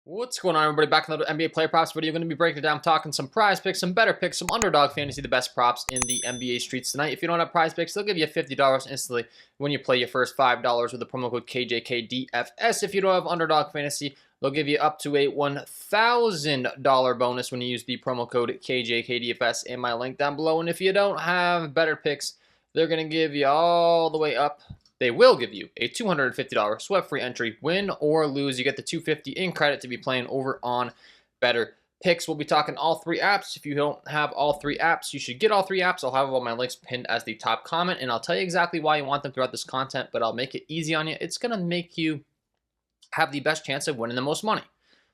What's going on, everybody? Back in the NBA player props video. Going to be breaking it down, talking some prize picks, some better picks, some underdog fantasy, the best props in the NBA streets tonight. If you don't have prize picks, they'll give you $50 instantly when you play your first $5 with the promo code KJKDFS. If you don't have underdog fantasy, they'll give you up to a $1,000 bonus when you use the promo code KJKDFS in my link down below. And if you don't have better picks, they're going to give you all the way up. They will give you a $250 sweat-free entry. Win or lose, you get the $250 in credit to be playing over on Betr. We'll be talking all three apps. If you don't have all three apps, you should get all three apps. I'll have all my links pinned as the top comment, and I'll tell you exactly why you want them throughout this content, but I'll make it easy on you. It's going to make you have the best chance of winning the most money.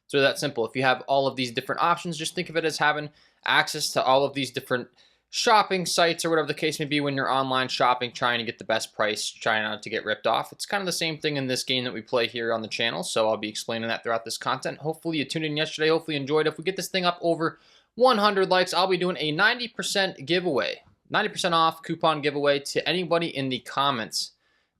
It's really that simple. If you have all of these different options, just think of it as having access to all of these different shopping sites or whatever the case may be when you're online shopping, trying to get the best price, trying not to get ripped off. It's kind of the same thing in this game that we play here on the channel, so I'll be explaining that throughout this content. Hopefully you tuned in yesterday. Hopefully you enjoyed. If we get this thing up over 100 likes, I'll be doing a 90% giveaway, 90% off coupon giveaway to anybody in the comments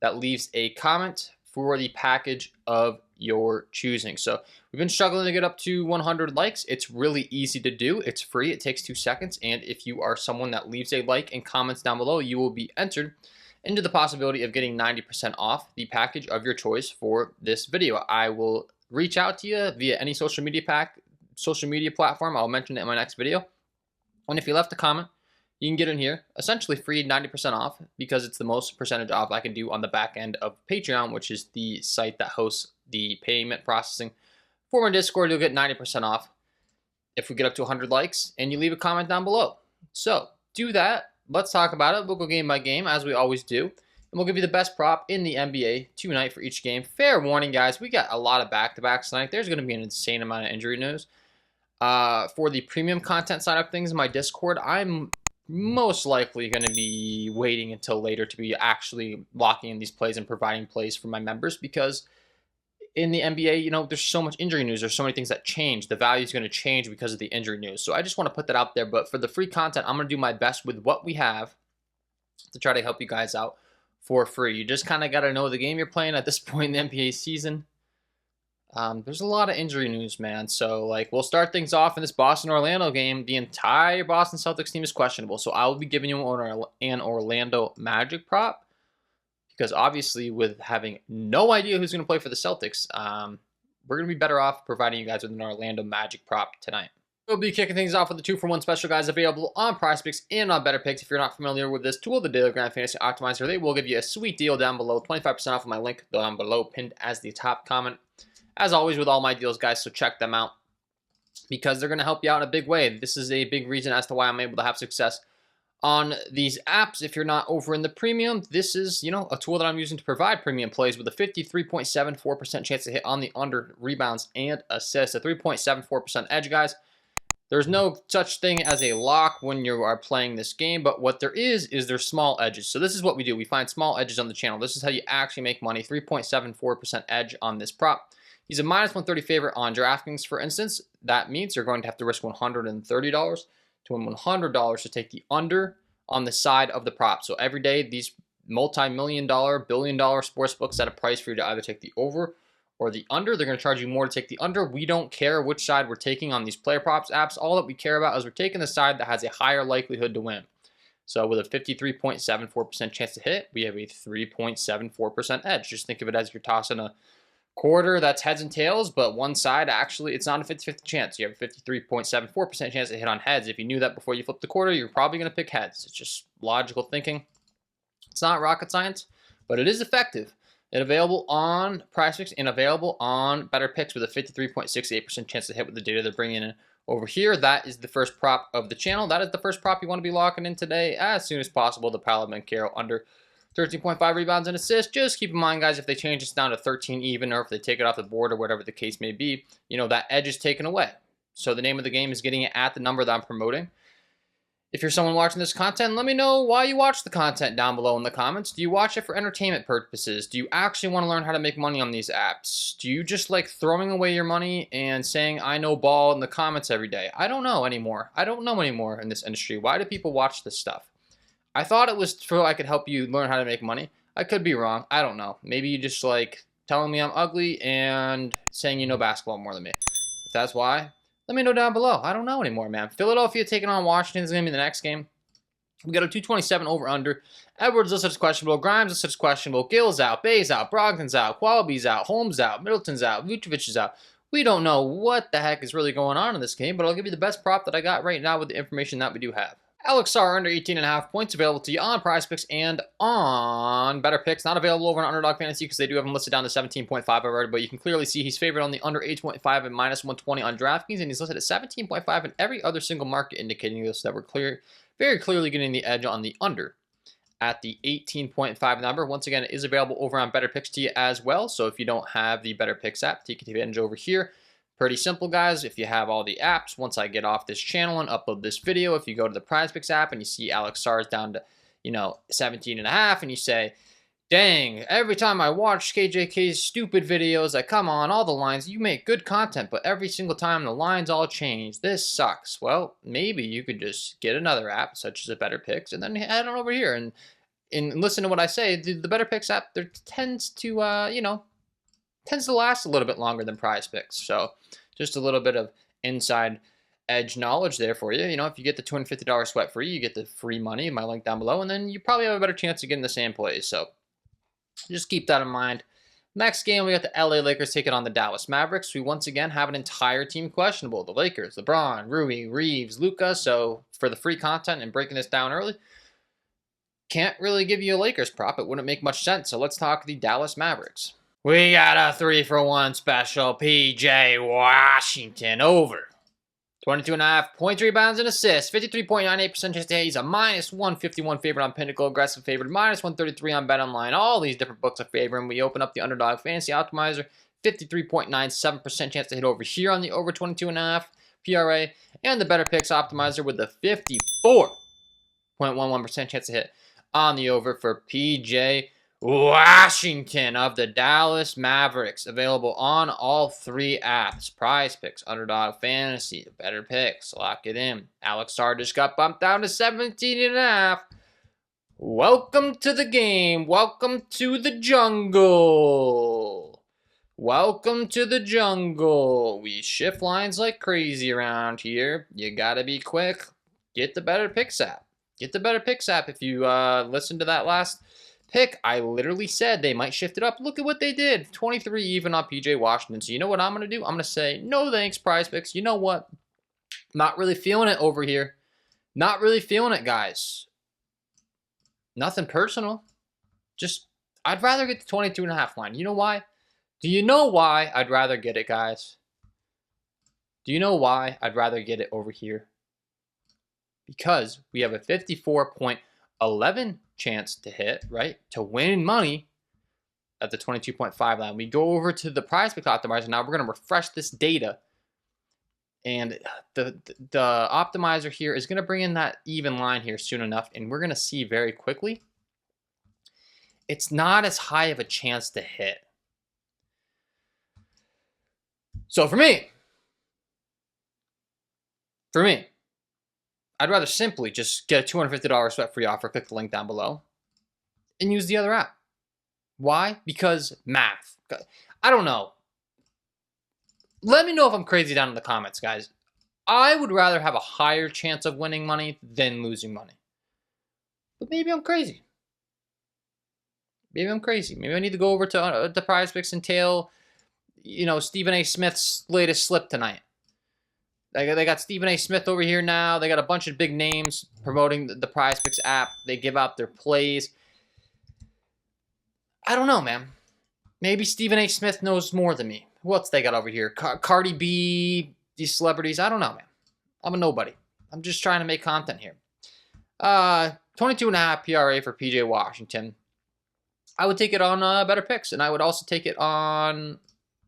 that leaves a comment for the package of your choosing. So we've been struggling to get up to 100 likes. It's really easy to do. It's free. It takes 2 seconds. And if you are someone that leaves a like and comments down below, you will be entered into the possibility of getting 90% off the package of your choice for this video. I will reach out to you via any social media platform. I'll mention it in my next video. And if you left a comment, you can get in here, essentially free 90% off, because it's the most percentage off I can do on the back end of Patreon, which is the site that hosts the payment processing for my Discord. You'll get 90% off if we get up to 100 likes and you leave a comment down below. So do that. Let's talk about it. We'll go game by game as we always do, and we'll give you the best prop in the NBA tonight for each game. Fair warning, guys, we got a lot of back-to-backs tonight. There's going to be an insane amount of injury news. For the premium content side of things in my Discord, I'm most likely going to be waiting until later to be actually locking in these plays and providing plays for my members, because in the NBA, you know, there's so much injury news. There's so many things that change. The value is going to change because of the injury news. So I just want to put that out there. But for the free content, I'm going to do my best with what we have to try to help you guys out for free. You just kind of got to know the game you're playing at this point in the NBA season. There's a lot of injury news, man. So, like, we'll start things off in this Boston-Orlando game. The entire Boston Celtics team is questionable. So I will be giving you an Orlando Magic prop, because obviously with having no idea who's going to play for the Celtics, we're going to be better off providing you guys with an Orlando Magic prop tonight. We'll be kicking things off with the 2-for-1 special, guys, available on Prizepicks and on Betr. If you're not familiar with this tool, the Daily Grand Fantasy Optimizer, they will give you a sweet deal down below, 25% off of my link down below, pinned as the top comment. As always with all my deals, guys, so check them out, because they're going to help you out in a big way. This is a big reason as to why I'm able to have success on these apps. If you're not over in the premium, this is, you know, a tool that I'm using to provide premium plays with a 53.74% chance to hit on the under rebounds and assists. A 3.74% edge, guys. There's no such thing as a lock when you are playing this game, but what there is there's small edges. So this is what we do. We find small edges on the channel. This is how you actually make money. 3.74% edge on this prop. He's a minus 130 favorite on DraftKings, for instance. That means you're going to have to risk $130 to win $100 to take the under on the side of the prop. So every day, these multi-million-dollar, billion-dollar sports books set a price for you to either take the over or the under. They're going to charge you more to take the under. We don't care which side we're taking on these player props apps. All that we care about is we're taking the side that has a higher likelihood to win. So with a 53.74% chance to hit, we have a 3.74% edge. Just think of it as you're tossing a quarter that's heads and tails, but one side, actually, it's not a 50-50 chance. You have a 53.74% chance to hit on heads. If you knew that before you flipped the quarter, you're probably going to pick heads. It's just logical thinking. It's not rocket science, but it is effective. It's available on Prizepicks and available on Betr with a 53.68% chance to hit with the data they're bringing in over here. That is the first prop of the channel. That is the first prop you want to be locking in today as soon as possible. The Paolo Banchero under 13.5 rebounds and assists. Just keep in mind, guys, if they change this down to 13 even, or if they take it off the board or whatever the case may be, you know, that edge is taken away. So the name of the game is getting it at the number that I'm promoting. If you're someone watching this content, let me know why you watch the content down below in the comments. Do you watch it for entertainment purposes? Do you actually want to learn how to make money on these apps? Do you just like throwing away your money and saying, I know ball in the comments every day? I don't know anymore. I don't know anymore in this industry. Why do people watch this stuff? I thought it was so I could help you learn how to make money. I could be wrong. I don't know. Maybe you just like telling me I'm ugly and saying you know basketball more than me. If that's why, let me know down below. I don't know anymore, man. Philadelphia taking on Washington is going to be the next game. We got a 227 over-under. Edwards listed as questionable. Grimes listed as questionable. Gill's out. Bay's out. Brogdon's out. Qualby's out. Holmes out. Middleton's out. Vucevic is out. We don't know what the heck is really going on in this game, but I'll give you the best prop that I got right now with the information that we do have. Alex Sarr under 18.5 points available to you on Prizepicks and on Betr. Not available over on Underdog Fantasy because they do have him listed down to 17.5 already, but you can clearly see he's favored on the under 8.5 and minus 120 on DraftKings, and he's listed at 17.5 in every other single market, indicating this that we're very clearly getting the edge on the under at the 18.5 number. Once again, it is available over on Betr to you as well, so if you don't have the Betr app, take advantage over here. Pretty simple, guys. If you have all the apps, once I get off this channel and upload this video, if you go to the Prizepicks app and you see Alex Sarr is down to, 17.5, and you say, dang, every time I watch KJK's stupid videos that come on, all the lines, you make good content, but every single time the lines all change. This sucks. Well, maybe you could just get another app, such as a Betr, and then head on over here and listen to what I say. The Betr app, there tends to, tends to last a little bit longer than Prizepicks. So just a little bit of inside edge knowledge there for you. If you get the $250 sweat free, you get the free money in my link down below, and then you probably have a better chance of getting the same plays. So just keep that in mind. Next game, we got the LA Lakers taking on the Dallas Mavericks. We once again have an entire team questionable. The Lakers, LeBron, Rui, Reeves, Luka. So for the free content and breaking this down early, can't really give you a Lakers prop. It wouldn't make much sense. So let's talk the Dallas Mavericks. We got a 3-for-1 special. PJ Washington over 22.5 points, rebounds, and assists. 53.98% chance to hit. He's a minus 151 favorite on Pinnacle. Aggressive favorite. Minus 133 on BetOnline. All these different books are favoring. We open up the Underdog Fantasy Optimizer. 53.97% chance to hit over here on the over 22.5 PRA. And the Betr Optimizer with the 54.11% chance to hit on the over for PJ Washington of the Dallas Mavericks. Available on all three apps. Prizepicks, Underdog Fantasy, Betr. Lock it in. Alex Sarr just got bumped down to 17.5. Welcome to the game. Welcome to the jungle. Welcome to the jungle. We shift lines like crazy around here. You gotta be quick. Get the Betr app. Get the Betr app. If you listen to that last pick, I literally said they might shift it up. Look at what they did. 23 even on PJ Washington. So you know what I'm going to do? I'm going to say, no thanks, Prizepicks. You know what? Not really feeling it over here. Not really feeling it, guys. Nothing personal. Just, I'd rather get the 22.5 line. You know why? Do you know why I'd rather get it, guys? Do you know why I'd rather get it over here? Because we have a 54.11 chance to hit, right? To win money at the 22.5 line. We go over to the Prizepicks Optimizer. Now we're going to refresh this data. And the optimizer here is going to bring in that even line here soon enough. And we're going to see very quickly, it's not as high of a chance to hit. So for me, I'd rather simply just get a $250 sweat-free offer, click the link down below, and use the other app. Why? Because math. I don't know. Let me know if I'm crazy down in the comments, guys. I would rather have a higher chance of winning money than losing money. But maybe I'm crazy. Maybe I'm crazy. Maybe I need to go over to the Prizepicks and tail, Stephen A. Smith's latest slip tonight. They got Stephen A. Smith over here now. They got a bunch of big names promoting the Prizepicks app. They give out their plays. I don't know, man. Maybe Stephen A. Smith knows more than me. Who else they got over here? Cardi B, these celebrities. I don't know, man. I'm a nobody. I'm just trying to make content here. 22.5 PRA for PJ Washington. I would take it on Betr, and I would also take it on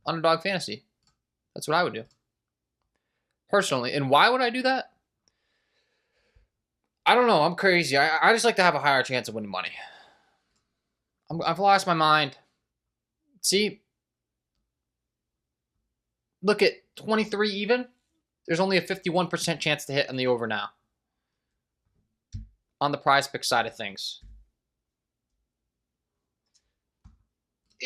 Underdog Fantasy. That's what I would do. Personally. And why would I do that? I don't know. I'm crazy. I just like to have a higher chance of winning money. I've lost my mind. See? Look at 23 even. There's only a 51% chance to hit on the over now. On the Prizepicks side of things.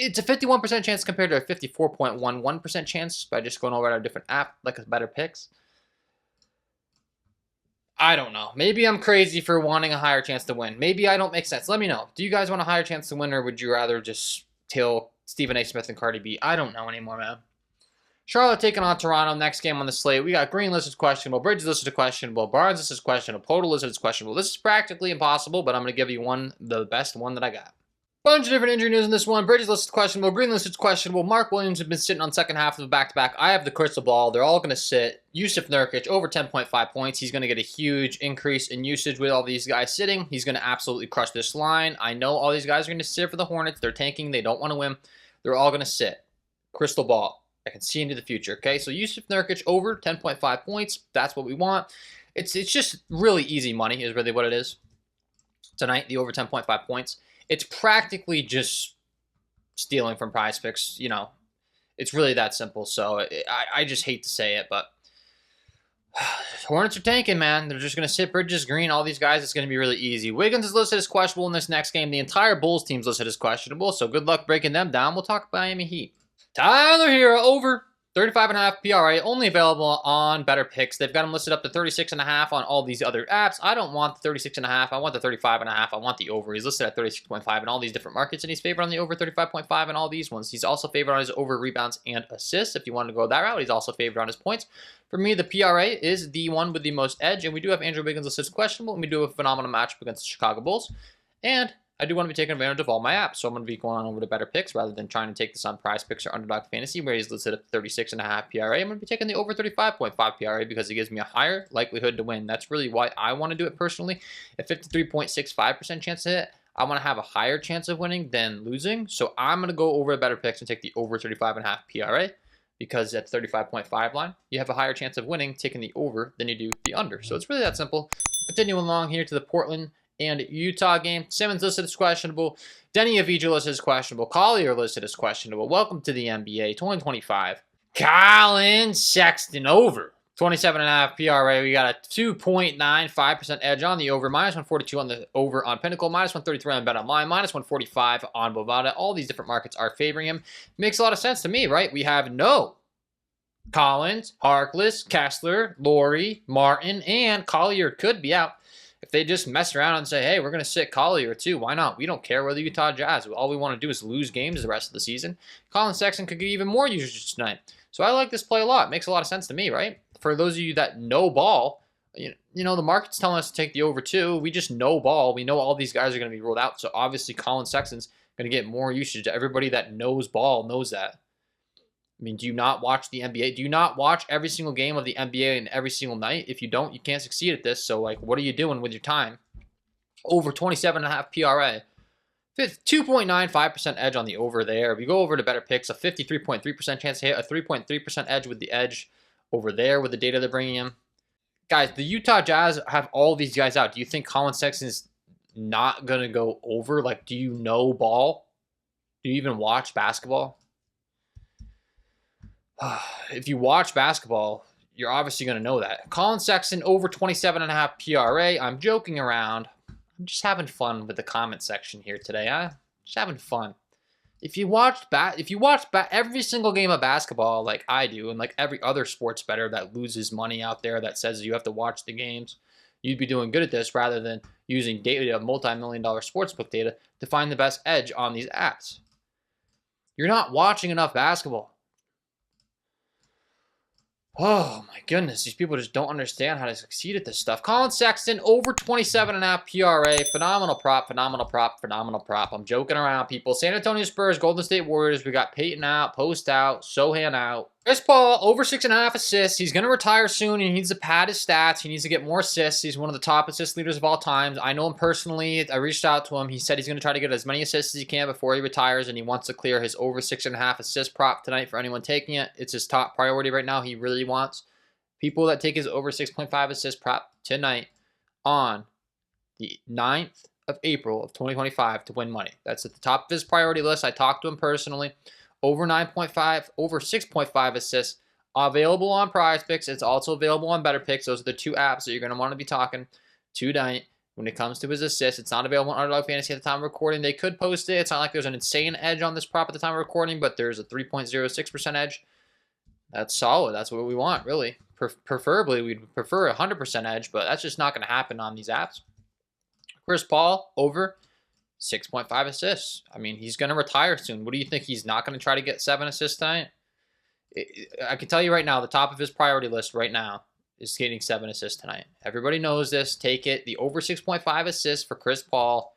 It's a 51% chance compared to a 54.11% chance by just going over at a different app, like a Betr. I don't know. Maybe I'm crazy for wanting a higher chance to win. Maybe I don't make sense. Let me know. Do you guys want a higher chance to win, or would you rather just tail Stephen A. Smith and Cardi B? I don't know anymore, man. Charlotte taking on Toronto. Next game on the slate. We got Green listed as questionable, Bridges listed as questionable, Barnes listed as questionable, Podol listed as questionable. This is practically impossible, but I'm going to give you the best one that I got. Bunch of different injury news in this one. Bridges listed questionable. Green listed questionable. Mark Williams has been sitting on second half of the back-to-back. I have the crystal ball. They're all going to sit. Yusuf Nurkic over 10.5 points. He's going to get a huge increase in usage with all these guys sitting. He's going to absolutely crush this line. I know all these guys are going to sit for the Hornets. They're tanking. They don't want to win. They're all going to sit. Crystal ball. I can see into the future. Okay, so Yusuf Nurkic over 10.5 points. That's what we want. It's just really easy money is really what it is. Tonight, the over 10.5 points. It's practically just stealing from Prizepicks, you know. It's really that simple. So I just hate to say it, but Hornets are tanking, man. They're just going to sit Bridges, Green, all these guys. It's going to be really easy. Wiggins is listed as questionable in this next game. The entire Bulls team's listed as questionable, so good luck breaking them down. We'll talk Miami Heat. Tyler Hero over 35.5 PRA, only available on Betr. They've got him listed up to 36.5 on all these other apps. I don't want the 36.5. I want the 35.5. I want the over. He's listed at 36.5 in all these different markets, and he's favored on the over 35.5 in all these ones. He's also favored on his over rebounds and assists. If you want to go that route, he's also favored on his points. For me, the PRA is the one with the most edge, and we do have Andrew Wiggins listed as questionable, and we do have a phenomenal matchup against the Chicago Bulls. And I do want to be taking advantage of all my apps, so I'm going to be going on over to Betr rather than trying to take this on Prizepicks or Underdog Fantasy, where he's listed at 36.5 PRA. I'm going to be taking the over 35.5 PRA because it gives me a higher likelihood to win. That's really why I want to do it personally. A 53.65% chance to hit, I want to have a higher chance of winning than losing, so I'm going to go over to Betr and take the over 35.5 PRA because at 35.5 line, you have a higher chance of winning taking the over than you do the under. So it's really that simple. Continuing along here to the Portland and Utah game. Simmons listed as questionable. Denny Avdija listed as questionable. Collier listed as questionable. Welcome to the NBA 2025. Colin Sexton over 27.5 PRA. We got a 2.95% edge on the over. Minus 142 on the over on Pinnacle. Minus 133 on BetOnline. Minus 145 on Bovada. All these different markets are favoring him. Makes a lot of sense to me, right? We have no Collins, Harkless, Kessler, Laurie, Martin, and Collier could be out. If they just mess around and say, hey, we're going to sit Collier too, why not? We don't care whether Utah Jazz. All we want to do is lose games the rest of the season. Colin Sexton could get even more usage tonight. So I like this play a lot. It makes a lot of sense to me, right? For those of you that know ball, you know, the market's telling us to take the over too. We just know ball. We know all these guys are going to be ruled out. So obviously Colin Sexton's going to get more usage. Everybody that knows ball knows that. I mean, do you not watch the NBA? Do you not watch every single game of the NBA and every single night? If you don't, you can't succeed at this. So, like, what are you doing with your time? Over 27.5 PRA. 2.95% edge on the over there. If you go over to Betr, a 53.3% chance to hit, a 3.3% edge with the edge over there with the data they're bringing in. Guys, the Utah Jazz have all these guys out. Do you think Colin Sexton is not going to go over? Like, do you know ball? Do you even watch basketball? If you watch basketball, you're obviously going to know that. Colin Sexton over 27.5 PRA. I'm joking around. I'm just having fun with the comment section here today. Just having fun. If you watch every single game of basketball like I do, and like every other sports bettor that loses money out there that says you have to watch the games, you'd be doing good at this rather than using data, multi-million-dollar sportsbook data to find the best edge on these apps. You're not watching enough basketball. Oh my goodness, these people just don't understand how to succeed at this stuff. Colin Sexton, over 27.5 PRA. Phenomenal prop, phenomenal prop, phenomenal prop. I'm joking around, people. San Antonio Spurs, Golden State Warriors. We got Peyton out, Post out, Sohan out. Chris Paul, over 6.5 assists. He's going to retire soon. He needs to pad his stats. He needs to get more assists. He's one of the top assist leaders of all time. I know him personally. I reached out to him. He said he's going to try to get as many assists as he can before he retires, and he wants to clear his over 6.5 assist prop tonight for anyone taking it. It's his top priority right now. He really wants people that take his over 6.5 assist prop tonight on the 9th of April of 2025 to win money. That's at the top of his priority list. I talked to him personally. Over 9.5, over 6.5 assists. Available on Prizepicks. It's also available on Betr. Those are the two apps that you're going to want to be talking tonight when it comes to his assists. It's not available on Underdog Fantasy at the time of recording. They could post it. It's not like there's an insane edge on this prop at the time of recording, but there's a 3.06% edge. That's solid. That's what we want, really. Preferably, we'd prefer a 100% edge, but that's just not going to happen on these apps. Chris Paul, over 6.5 assists. I mean, he's going to retire soon. What do you think? He's not going to try to get 7 assists tonight? I can tell you right now, the top of his priority list right now is getting 7 assists tonight. Everybody knows this. Take it. The over 6.5 assists for Chris Paul.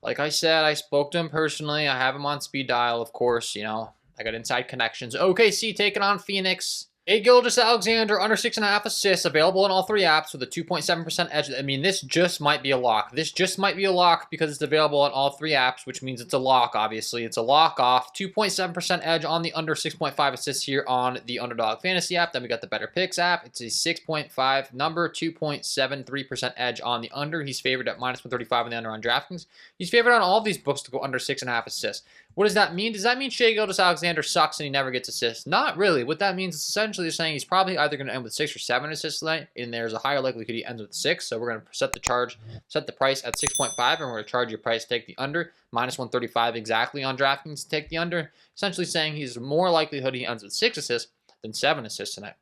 Like I said, I spoke to him personally. I have him on speed dial, of course. You know, I got inside connections. OKC taking on Phoenix. Gilgeous-Alexander, under 6.5 assists, available in all 3 apps with a 2.7% edge. I mean, this just might be a lock. This just might be a lock because it's available on all 3 apps, which means it's a lock, obviously. It's a lock off. 2.7% edge on the under 6.5 assists here on the Underdog Fantasy app. Then we got the Betr app. It's a 6.5 number, 2.73% edge on the under. He's favored at -135 on the under on DraftKings. He's favored on all of these books to go under 6.5 assists. What does that mean? Does that mean Shai Gilgeous-Alexander sucks and he never gets assists? Not really. What that means is essentially saying he's probably either going to end with 6 or 7 assists tonight, and there's a higher likelihood he ends with 6. So we're going to set the price at 6.5, and we're going to charge your price to take the under, -135 exactly on DraftKings to take the under. Essentially saying he's more likelihood he ends with 6 assists than 7 assists tonight.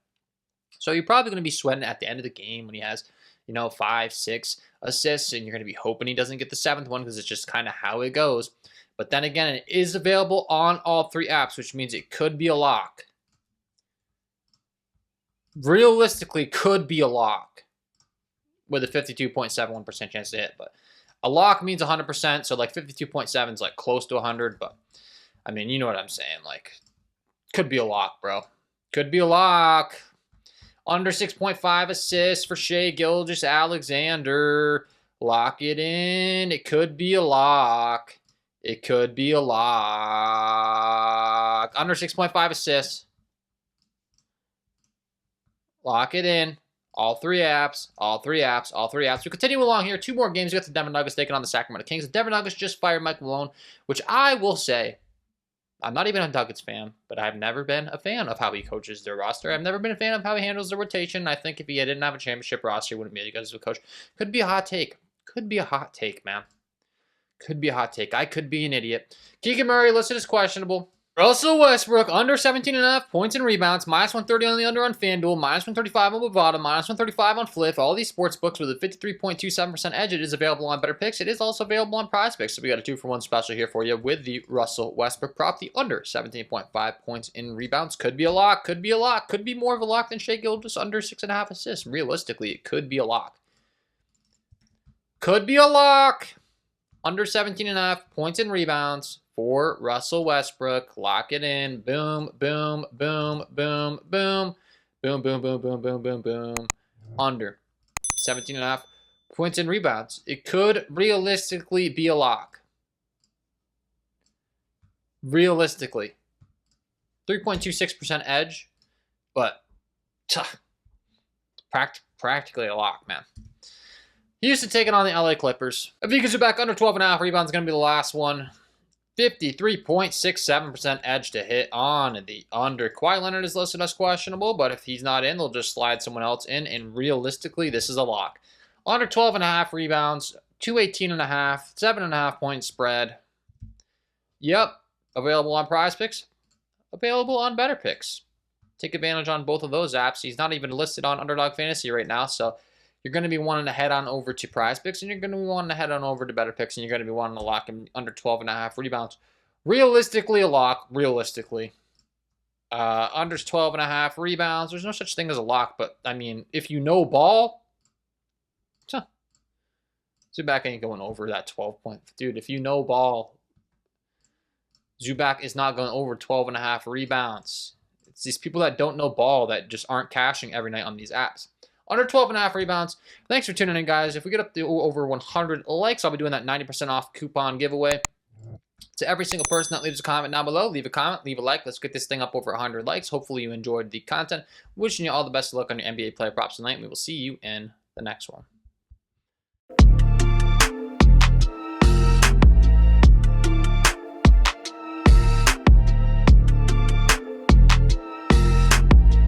So you're probably going to be sweating at the end of the game when he has, 5, 6 assists, and you're going to be hoping he doesn't get the 7th one because it's just kind of how it goes. But then again, it is available on all 3 apps, which means it could be a lock. Realistically, could be a lock with a 52.71% chance to hit. But a lock means 100%, so like 52.7 is like close to 100. But I mean, you know what I'm saying? Like, could be a lock, bro. Could be a lock. Under 6.5 assists for Shai Gilgeous-Alexander. Lock it in. It could be a lock. It could be a lock. Under 6.5 assists. Lock it in. All 3 apps. All 3 apps. All 3 apps. We continue along here. 2 more games. We got the Denver Nuggets taking on the Sacramento Kings. The Denver Nuggets just fired Mike Malone, which I will say, I'm not even a Nuggets fan, but I've never been a fan of how he coaches their roster. I've never been a fan of how he handles the rotation. I think if he didn't have a championship roster, he wouldn't be as good as a coach. Could be a hot take. Could be a hot take, man. Could be a hot take. I could be an idiot. Keegan Murray listed as questionable. Russell Westbrook, under 17.5 points and rebounds, -130 on the under on FanDuel, -135 on Bovada, -135 on Flip. All these sports books with a 53.27% edge. It is available on Betr. It is also available on Prizepicks. So we got a 2-for-1 special here for you with the Russell Westbrook prop. The under 17.5 points in rebounds could be a lock. Could be a lock. Could be more of a lock than Shai Gilgeous under 6.5 assists. Realistically, it could be a lock. Could be a lock. Under 17.5 points and rebounds for Russell Westbrook. Lock it in. Boom, boom, boom, boom, boom. Boom, boom, boom, boom, boom, boom, boom. Under 17.5 points and rebounds. It could realistically be a lock. Realistically. 3.26% edge, but practically a lock, man. Houston taking on the LA Clippers. Ivica Zubac under 12.5 rebounds is going to be the last one. 53.67% edge to hit on the under. Kawhi Leonard is listed as questionable, but if he's not in, they'll just slide someone else in, and realistically, this is a lock. Under 12.5 rebounds, 218.5, 7.5 point spread. Yep, available on Prizepicks, available on Betr. Take advantage on both of those apps. He's not even listed on Underdog Fantasy right now, so you're going to be wanting to head on over to Prizepicks, and you're going to be wanting to head on over to Betr, and you're going to be wanting to lock him under 12.5 rebounds. Realistically, a lock. Realistically. Under 12.5 rebounds. There's no such thing as a lock, but, I mean, if you know ball, Zubac ain't going over that 12 point. Dude, if you know ball, Zubac is not going over 12.5 rebounds. It's these people that don't know ball that just aren't cashing every night on these apps. Under 12.5 rebounds. Thanks for tuning in, guys. If we get up to over 100 likes, I'll be doing that 90% off coupon giveaway. To every single person that leaves a comment down below, leave a comment, leave a like. Let's get this thing up over 100 likes. Hopefully you enjoyed the content. Wishing you all the best of luck on your NBA player props tonight. We will see you in the next one.